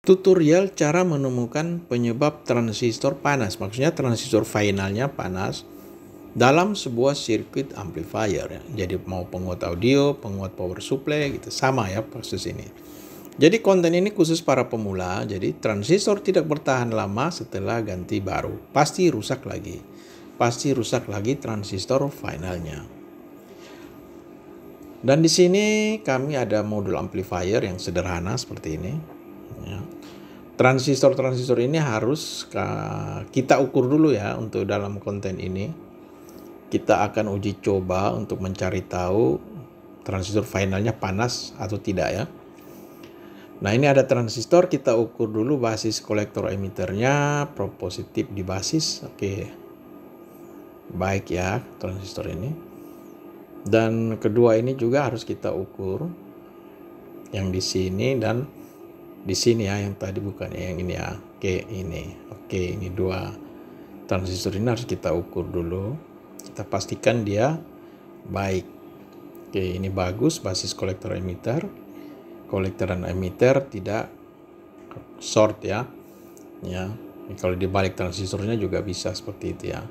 Tutorial cara menemukan penyebab transistor panas, maksudnya transistor finalnya panas dalam sebuah sirkuit amplifier ya. Jadi mau penguat audio, penguat power supply gitu, sama ya proses ini. Jadi konten ini khusus para pemula, jadi transistor tidak bertahan lama setelah ganti baru. Pasti rusak lagi. Pasti rusak lagi transistor finalnya. Dan di sini kami ada modul amplifier yang sederhana seperti ini. Ya. Transistor-transistor ini harus kita ukur dulu ya untuk dalam konten ini. Kita akan uji coba untuk mencari tahu transistor finalnya panas atau tidak ya. Nah ini ada transistor, kita ukur dulu basis kolektor emiternya, probe positif di basis. Oke, baik ya transistor ini. Dan kedua ini juga harus kita ukur yang di sini dan di sini ya, yang tadi bukan yang ini ya. Oke, ini dua transistor ini harus kita ukur dulu. Kita pastikan dia baik. Oke, ini bagus basis kolektor emitter. Kolektor dan emitter tidak short ya. Ya, kalau dibalik transistornya juga bisa seperti itu ya.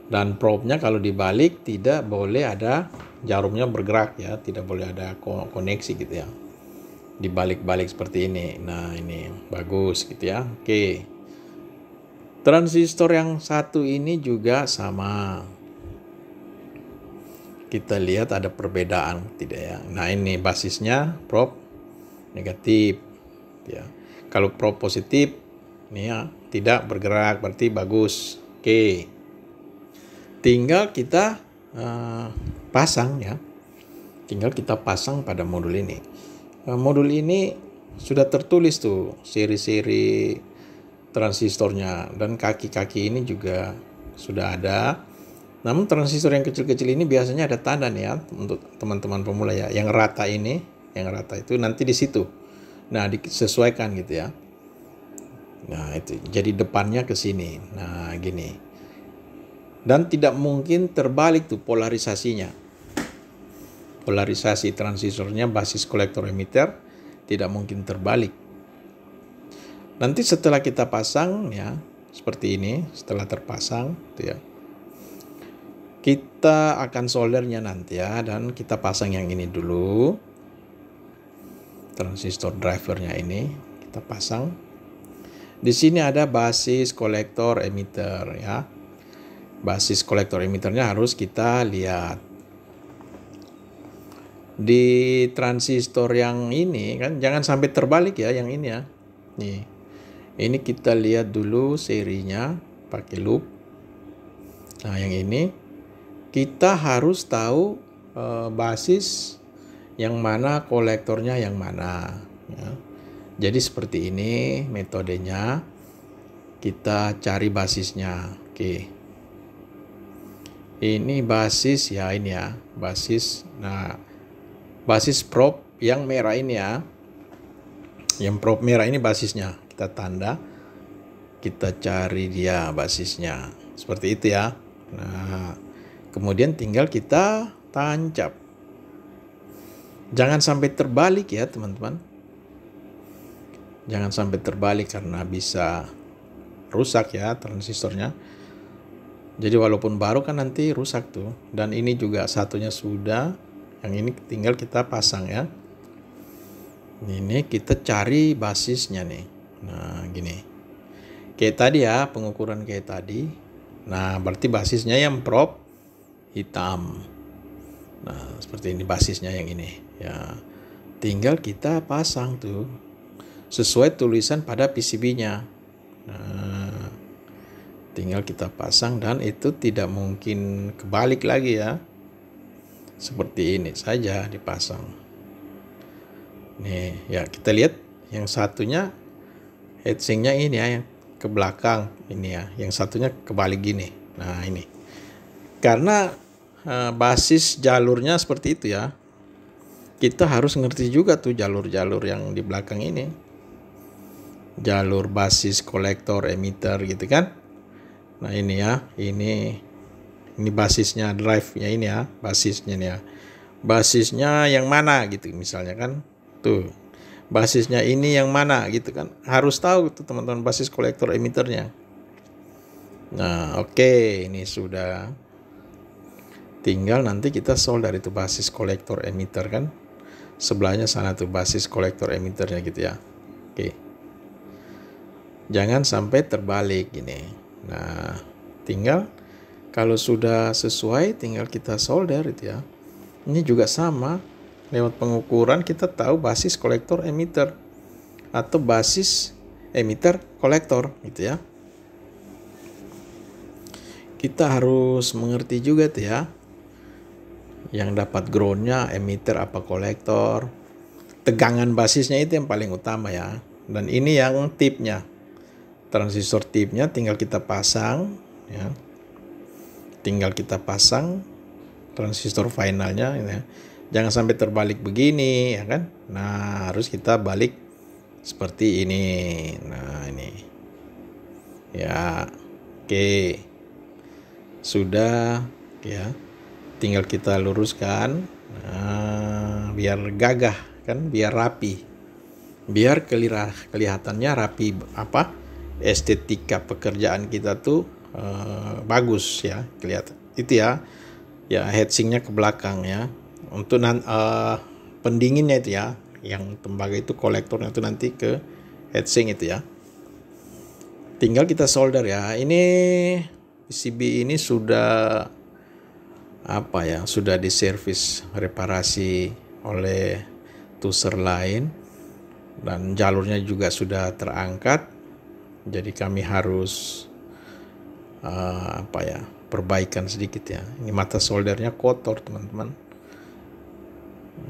Dan probe-nya kalau dibalik tidak boleh ada jarumnya bergerak ya, tidak boleh ada koneksi gitu ya. Dibalik-balik seperti ini. Nah, ini bagus gitu ya. Oke. Transistor yang satu ini juga sama. Kita lihat ada perbedaan tidak ya. Nah, ini basisnya probe negatif ya. Kalau probe positif ini ya tidak bergerak, berarti bagus. Oke. Tinggal kita pasang ya. Tinggal kita pasang pada modul ini. Modul ini sudah tertulis tuh seri-seri transistornya dan kaki-kaki ini juga sudah ada. Namun transistor yang kecil-kecil ini biasanya ada tanda nih ya untuk teman-teman pemula ya. Yang rata ini, yang rata itu nanti di situ. Nah, disesuaikan gitu ya. Nah, itu jadi depannya ke sini. Nah, gini. Dan tidak mungkin terbalik tuh polarisasinya. Polarisasi transistornya basis kolektor emitter tidak mungkin terbalik. Nanti setelah kita pasang ya seperti ini, setelah terpasang tuh ya. Kita akan soldernya nanti ya, dan kita pasang yang ini dulu. Transistor drivernya ini kita pasang. Di sini ada basis kolektor emitter ya. Basis kolektor emitternya harus kita lihat. Di transistor yang ini kan jangan sampai terbalik ya, yang ini ya. Nih. Ini kita lihat dulu serinya pakai loop. Nah, yang ini kita harus tahu basis yang mana, kolektornya yang mana ya. Jadi seperti ini metodenya. Kita cari basisnya. Oke. Ini basis ya, ini ya, basis. Nah, basis probe yang merah ini ya. Yang probe merah ini basisnya. Kita tanda, kita cari dia basisnya. Seperti itu ya. Nah, kemudian tinggal kita tancap. Jangan sampai terbalik ya, teman-teman. Jangan sampai terbalik karena bisa rusak ya transistornya. Jadi walaupun baru kan nanti rusak tuh. Dan ini juga satunya sudah. Yang ini tinggal kita pasang ya. Ini kita cari basisnya nih. Nah gini. Kayak tadi ya, pengukuran kayak tadi. Nah berarti basisnya yang probe hitam. Nah seperti ini basisnya yang ini. Ya tinggal kita pasang tuh. Sesuai tulisan pada PCB-nya. Nah, tinggal kita pasang dan itu tidak mungkin kebalik lagi ya. Seperti ini saja dipasang. Nih ya, kita lihat yang satunya heatsinknya ini ya, yang ke belakang ini ya. Yang satunya kebalik gini. Nah ini. Karena basis jalurnya seperti itu ya. Kita harus ngerti juga tuh jalur-jalur yang di belakang ini. Jalur basis kolektor emitter gitu kan. Nah ini ya, ini basisnya, drive-nya ini ya, basisnya nih ya. Basisnya yang mana gitu misalnya kan. Tuh. basisnya ini yang mana gitu kan. Harus tahu tuh teman-teman basis kolektor emiternya. Nah, oke, ini sudah. Tinggal nanti kita solder itu basis kolektor emitter kan. Sebelahnya sana tuh basis kolektor emiternya gitu ya. Oke. Jangan sampai terbalik gini. Nah, tinggal kalau sudah sesuai tinggal kita solder itu ya. Ini juga sama, lewat pengukuran kita tahu basis kolektor emitter atau basis emitter kolektor gitu ya. Kita harus mengerti juga tuh ya, yang dapat groundnya emitter apa kolektor. Tegangan basisnya itu yang paling utama ya. Dan ini yang tipnya, transistor tipnya tinggal kita pasang ya. Tinggal kita pasang transistor finalnya ya. Jangan sampai terbalik begini ya kan. Nah, harus kita balik seperti ini. Nah, ini. Ya. Oke. Sudah ya. Tinggal kita luruskan. Nah, biar gagah kan, biar rapi. Biar kelihatannya rapi apa? Estetika pekerjaan kita tuh bagus ya, kelihatan. Itu ya. Ya, heatsinknya ke belakang ya. Untuk pendinginnya itu ya, yang tembaga itu kolektornya itu nanti ke heatsink itu ya. Tinggal kita solder ya. Ini PCB ini sudah apa ya? Sudah diservis reparasi oleh tuser lain dan jalurnya juga sudah terangkat. Jadi kami harus apa ya? Perbaikan sedikit ya. Ini mata soldernya kotor teman-teman.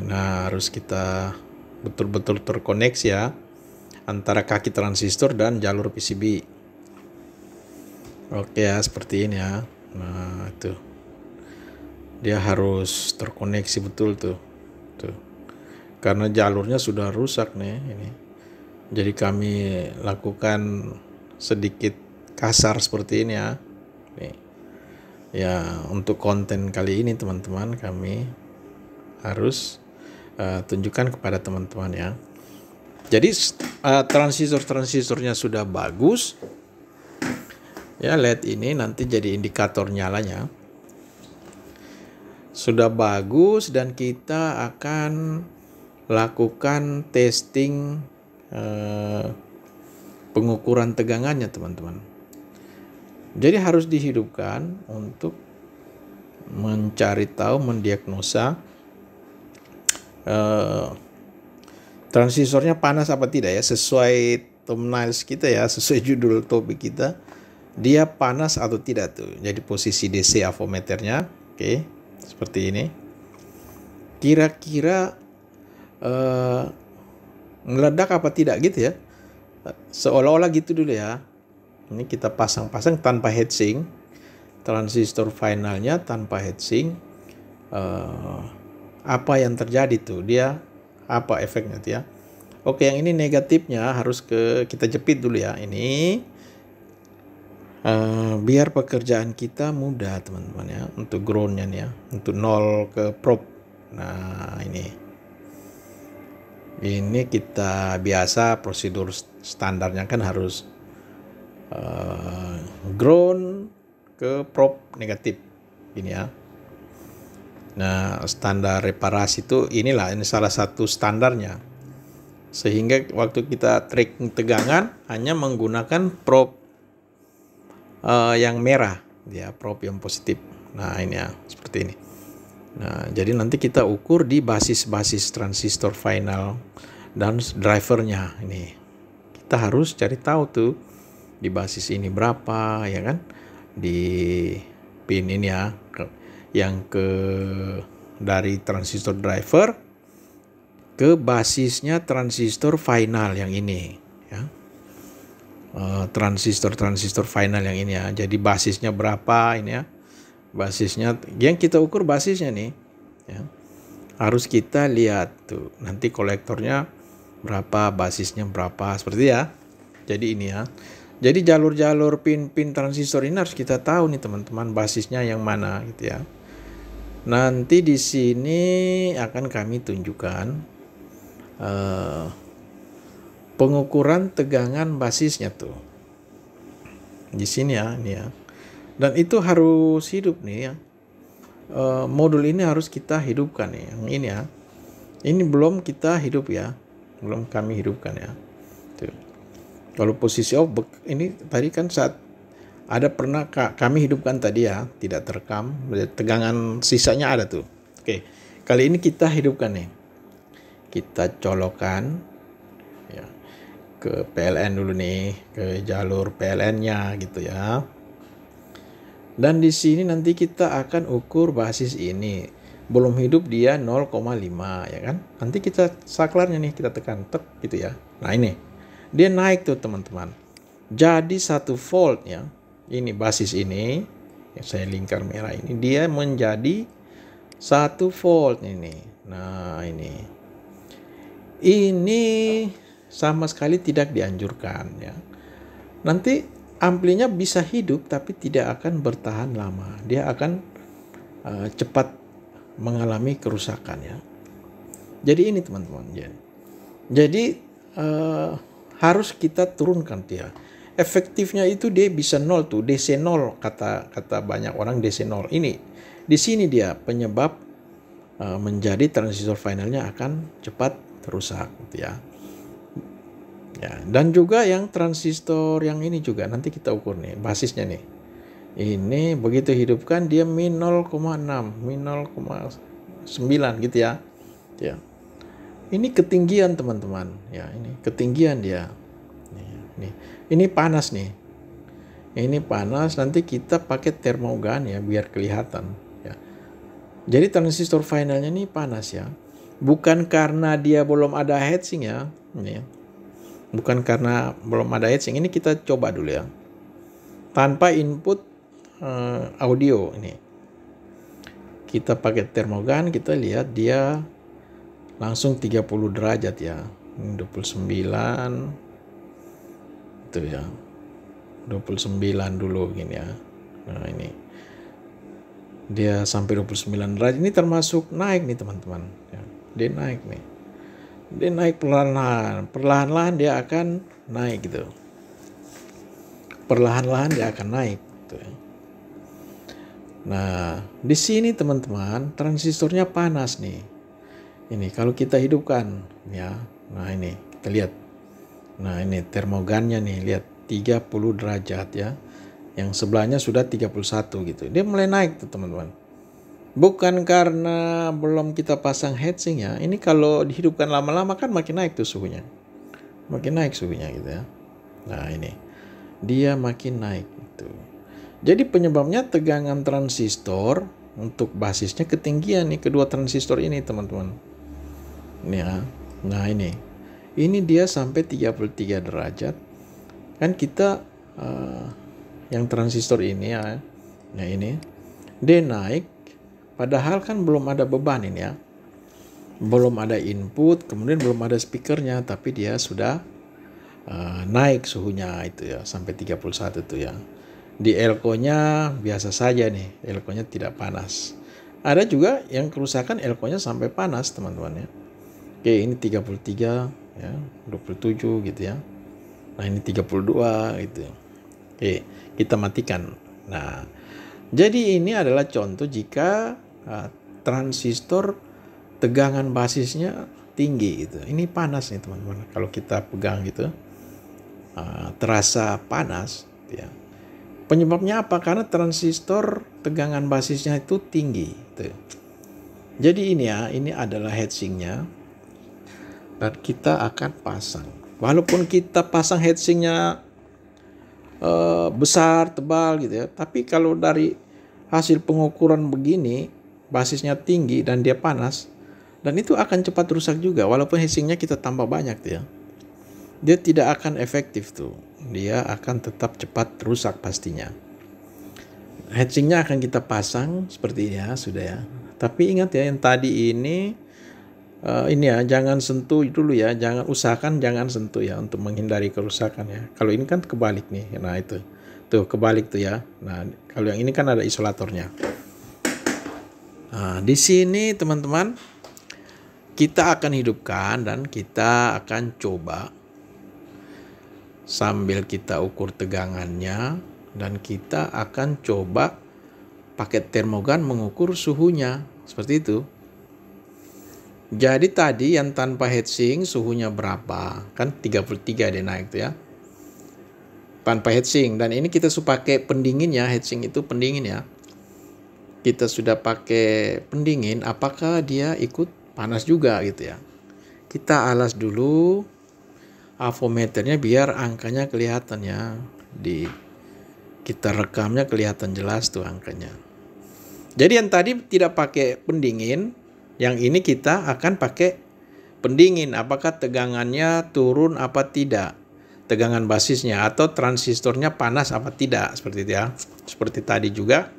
Nah, harus kita betul-betul terkoneksi ya antara kaki transistor dan jalur PCB. Oke ya, seperti ini ya. Nah, itu dia harus terkoneksi betul tuh. Karena jalurnya sudah rusak nih ini. Jadi kami lakukan sedikit kasar seperti ini ya. Nih. Ya, untuk konten kali ini teman-teman kami harus tunjukkan kepada teman-teman ya. Jadi transistor-transistornya sudah bagus. Ya, LED ini nanti jadi indikator nyalanya. Sudah bagus dan kita akan lakukan testing pengukuran tegangannya teman-teman. Jadi harus dihidupkan untuk mencari tahu, mendiagnosa transistornya panas apa tidak ya, sesuai thumbnails kita ya, sesuai judul topik kita, dia panas atau tidak tuh. Jadi posisi DC avometernya, oke, seperti ini. Kira-kira meledak apa tidak gitu ya, seolah-olah gitu dulu ya. Ini kita pasang-pasang tanpa heatsink, transistor finalnya tanpa heatsink. Apa yang terjadi tuh, dia apa efeknya tuh ya. Oke, yang ini negatifnya harus kita jepit dulu ya. Ini biar pekerjaan kita mudah teman-teman ya, untuk groundnya nih ya, untuk 0 ke probe. Nah, ini kita biasa prosedur standarnya kan harus ground ke probe negatif ini ya. Nah, standar reparasi itu inilah, ini salah satu standarnya. Sehingga waktu kita tracking tegangan hanya menggunakan probe yang merah ya, probe yang positif. Nah, ini ya, seperti ini. Nah, jadi nanti kita ukur di basis-basis transistor final dan drivernya ini. Kita harus cari tahu tuh di basis ini berapa ya kan, di pin ini ya, yang dari transistor driver ke basisnya transistor final yang ini ya, transistor final yang ini ya. Jadi basisnya berapa ini ya, basisnya yang kita ukur basisnya nih ya, harus kita lihat tuh nanti kolektornya berapa, basisnya berapa, seperti ya. Jadi ini ya. Jadi jalur-jalur pin-pin transistor ini harus kita tahu nih teman-teman, basisnya yang mana gitu ya. Nanti di sini akan kami tunjukkan pengukuran tegangan basisnya tuh di sini ya, ini ya. Dan itu harus hidup nih ya. Modul ini harus kita hidupkan nih, yang ini ya. Ini belum kita hidup ya, belum kami hidupkan ya. Tuh. Kalau posisi ini tadi kan saat ada pernah kami hidupkan tadi ya, tidak terekam, tegangan sisanya ada tuh. Oke, kali ini kita hidupkan nih. Kita colokan ya ke PLN dulu nih, ke jalur PLN-nya gitu ya. Dan di sini nanti kita akan ukur basis ini. Belum hidup dia 0,5 ya kan. Nanti kita saklarnya nih kita tekan tek gitu ya. Nah ini dia naik tuh teman-teman. Jadi 1 volt ya. Ini basis ini yang saya lingkar merah ini dia menjadi 1 volt ini. Nah ini sama sekali tidak dianjurkan ya. Nanti amplinya bisa hidup tapi tidak akan bertahan lama. Dia akan cepat mengalami kerusakan ya. Jadi ini teman-teman. Jadi harus kita turunkan dia. Efektifnya itu dia bisa 0 tuh, DC 0 kata banyak orang DC 0. Ini di sini dia penyebab menjadi transistor finalnya akan cepat rusak gitu ya. Ya, dan juga yang transistor yang ini juga nanti kita ukur nih basisnya nih. Ini begitu hidupkan dia min 0,6, min 0,9 gitu ya. Ya. Ini ketinggian teman-teman. Ya, ini ketinggian dia. Ini panas nih. Ini panas, nanti kita pakai termogan ya biar kelihatan ya. Jadi transistor finalnya ini panas ya. Bukan karena dia belum ada heatsink ya. Ini ya. Bukan karena belum ada heatsink. Ini kita coba dulu ya. Tanpa input audio ini. Kita pakai termogan, kita lihat dia langsung 30 derajat ya. 29 itu ya. 29 dulu gini ya. Nah, ini. Dia sampai 29 derajat. Ini termasuk naik nih teman-teman ya. Dia naik nih. Dia naik perlahan-lahan dia akan naik gitu. Perlahan-lahan dia akan naik gitu ya. Nah, di sini teman-teman transistornya panas nih. Ini kalau kita hidupkan ya. Nah, ini kita lihat. Nah, ini termogannya nih, lihat 30 derajat ya. Yang sebelahnya sudah 31 gitu. Dia mulai naik tuh teman-teman. Bukan karena belum kita pasang heatsink ya. Ini kalau dihidupkan lama-lama kan makin naik tuh suhunya. Makin naik suhunya gitu ya. Nah ini. Dia makin naik gitu. Jadi penyebabnya tegangan transistor untuk basisnya ketinggian nih kedua transistor ini teman-teman. Ini ya. Nah ini. Ini dia sampai 33 derajat. Kan kita yang transistor ini ya. Nah ini. Dia naik. Padahal kan belum ada beban ini ya. Belum ada input, kemudian belum ada speakernya, tapi dia sudah naik suhunya itu ya sampai 31 itu ya. Di elko-nya biasa saja nih, elko-nya tidak panas. Ada juga yang kerusakan elko-nya sampai panas teman-teman ya. Oke, ini 33 ya, 27 gitu ya. Nah, ini 32 gitu. Oke, kita matikan. Nah, jadi ini adalah contoh jika transistor tegangan basisnya tinggi gitu. Ini panas nih teman-teman. Kalau kita pegang gitu terasa panas ya. Penyebabnya apa? Karena transistor tegangan basisnya itu tinggi gitu. Jadi ini ya, ini adalah heatsinknya dan kita akan pasang. Walaupun kita pasang heatsinknya besar, tebal gitu ya, tapi kalau dari hasil pengukuran begini basisnya tinggi dan dia panas, dan itu akan cepat rusak juga walaupun heatsinknya kita tambah banyak tuh ya. Dia tidak akan efektif tuh. Dia akan tetap cepat rusak pastinya. Heatsinknya akan kita pasang seperti ini ya, sudah ya. Tapi ingat ya yang tadi ini ya jangan sentuh dulu ya, usahakan jangan sentuh ya untuk menghindari kerusakan ya. Kalau ini kan kebalik nih. Nah itu. Tuh kebalik tuh ya. Nah, kalau yang ini kan ada isolatornya. Nah, di sini teman-teman kita akan hidupkan dan kita akan coba sambil kita ukur tegangannya, dan kita akan coba pakai termogan mengukur suhunya, seperti itu. Jadi tadi yang tanpa heatsink suhunya berapa? Kan 33 dia naik tuh ya. Tanpa heatsink, dan ini kita sudah pakai pendingin ya, heatsink itu pendingin ya. Kita sudah pakai pendingin, apakah dia ikut panas juga gitu ya. Kita alas dulu avometernya biar angkanya kelihatan ya. Kita rekamnya kelihatan jelas tuh angkanya. Jadi yang tadi tidak pakai pendingin, yang ini kita akan pakai pendingin. Apakah tegangannya turun apa tidak? Tegangan basisnya atau transistornya panas apa tidak, seperti itu ya. Seperti tadi juga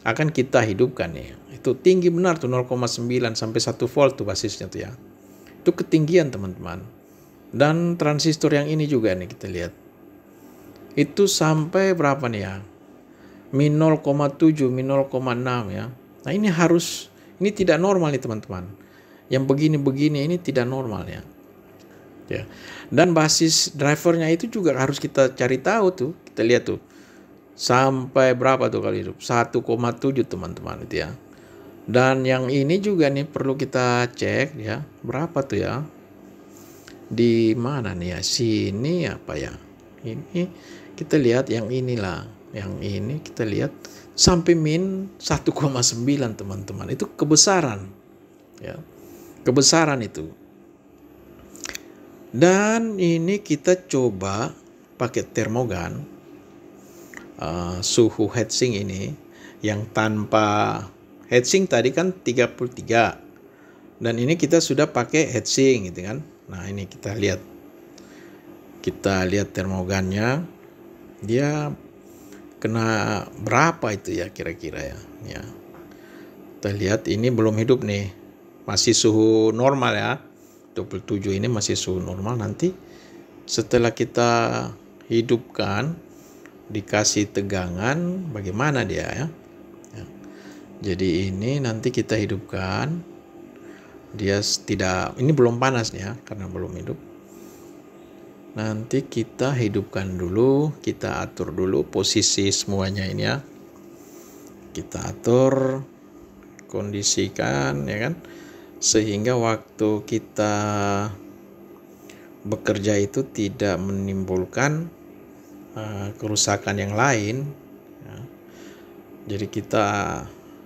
akan kita hidupkan nih. Itu tinggi benar tuh 0,9 sampai 1 volt tuh basisnya tuh ya. Itu ketinggian teman-teman. Dan transistor yang ini juga nih kita lihat. Itu sampai berapa nih ya? Min 0,7, min 0,6 ya. Nah ini tidak normal nih teman-teman. Yang begini-begini ini tidak normal ya. Ya. Dan basis drivernya itu juga harus kita cari tahu tuh. Kita lihat tuh. Sampai berapa tuh kali hidup? 1,7 teman-teman itu ya. Dan yang ini juga nih perlu kita cek ya. Berapa tuh ya? Di mana nih ya? Sini apa ya? Ini kita lihat yang inilah. Yang ini kita lihat sampai min 1,9 teman-teman. Itu kebesaran. Ya. Kebesaran itu. Dan ini kita coba pakai termogan suhu heatsink ini yang tanpa heatsink tadi kan 33. Dan ini kita sudah pakai heatsink gitu kan. Nah, ini kita lihat. Kita lihat termogannya. Dia kena berapa itu ya kira-kira ya. Ya. Kita lihat ini belum hidup nih. Masih suhu normal ya. 27 ini masih suhu normal. Nanti setelah kita hidupkan dikasih tegangan bagaimana dia ya. Ya. Jadi ini nanti kita hidupkan. Dia tidak, ini belum panas nih ya karena belum hidup. Nanti kita hidupkan dulu, kita atur dulu posisi semuanya ini ya. Kita atur, kondisikan ya kan. Sehingga waktu kita bekerja itu tidak menimbulkan kerusakan yang lain ya. Jadi kita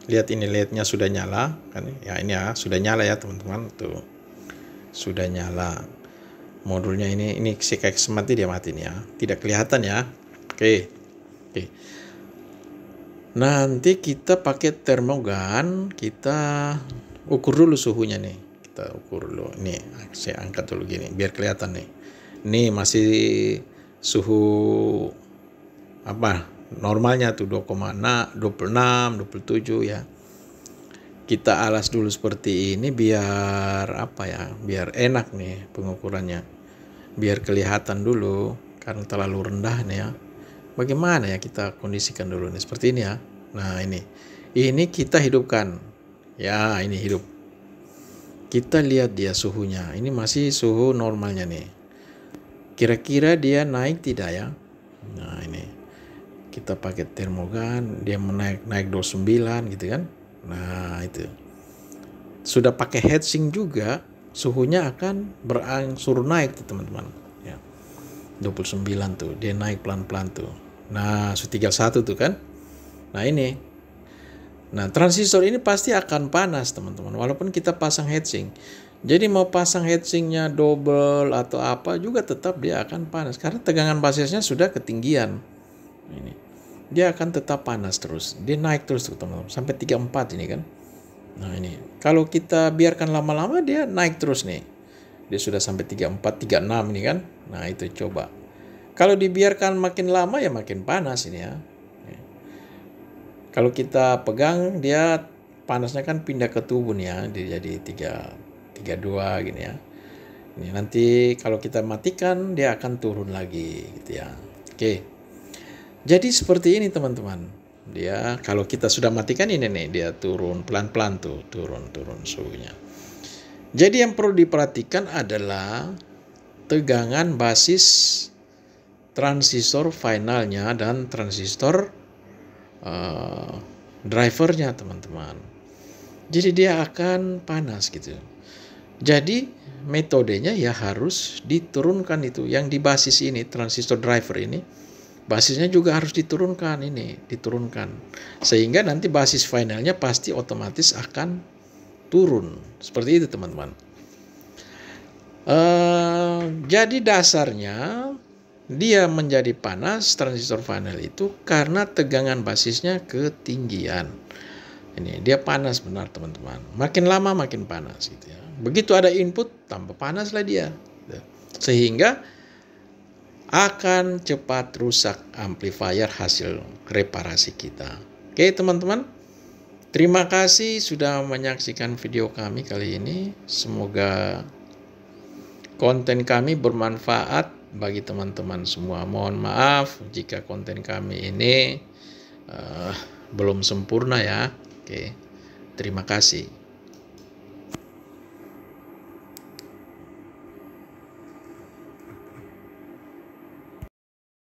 lihat ini LED-nya sudah nyala kan ya, ini ya sudah nyala ya teman-teman tuh, sudah nyala modulnya. Ini si kayak mati, dia mati nih ya, tidak kelihatan ya. Oke. Nanti kita pakai termogan, kita ukur dulu suhunya nih. Kita ukur dulu. Nih, saya angkat dulu gini biar kelihatan nih. Ini masih suhu apa? Normalnya tuh 2,6, 26, 27 ya. Kita alas dulu seperti ini biar apa ya? Biar enak nih pengukurannya. Biar kelihatan dulu karena terlalu rendah nih ya. Bagaimana ya kita kondisikan dulu nih seperti ini ya. Nah, ini kita hidupkan. Ya, ini hidup. Kita lihat dia suhunya. Ini masih suhu normalnya nih. Kira-kira dia naik tidak ya? Nah, ini. Kita pakai termogan, dia naik 29 gitu kan. Nah, itu. Sudah pakai heatsink juga, suhunya akan berangsur naik tuh, teman-teman. Ya. 29 tuh, dia naik pelan-pelan tuh. Nah, suhu 31 tuh kan. Nah, ini. Nah, transistor ini pasti akan panas teman-teman, walaupun kita pasang heatsink. Jadi mau pasang heatsinknya double atau apa juga tetap dia akan panas. Karena tegangan basisnya sudah ketinggian. Ini. Dia akan tetap panas terus. Dia naik terus teman-teman, sampai 34 ini kan. Nah, ini. Kalau kita biarkan lama-lama dia naik terus nih. Dia sudah sampai 34, 36 ini kan. Nah, itu coba. Kalau dibiarkan makin lama ya makin panas ini ya. Kalau kita pegang dia panasnya kan pindah ke tubuh nih ya, dia jadi 32 gini ya. Ini nanti kalau kita matikan dia akan turun lagi gitu ya. Oke. Jadi seperti ini teman-teman. Dia kalau kita sudah matikan ini nih dia turun pelan-pelan tuh, turun suhunya. Jadi yang perlu diperhatikan adalah tegangan basis transistor finalnya dan transistor drivernya, teman-teman. Jadi dia akan panas gitu. Jadi metodenya ya harus diturunkan itu. Yang di basis ini, transistor driver ini, basisnya juga harus diturunkan ini, diturunkan. Sehingga nanti basis finalnya pasti otomatis akan turun. Seperti itu, teman-teman. Jadi dasarnya dia menjadi panas transistor final itu karena tegangan basisnya ketinggian. Ini dia panas benar, teman-teman. Makin lama makin panas gitu ya. Begitu ada input tambah panas lah dia. Sehingga akan cepat rusak amplifier hasil reparasi kita. Oke, teman-teman. Terima kasih sudah menyaksikan video kami kali ini. Semoga konten kami bermanfaat bagi teman-teman semua. Mohon maaf jika konten kami ini belum sempurna ya. Oke, terima kasih.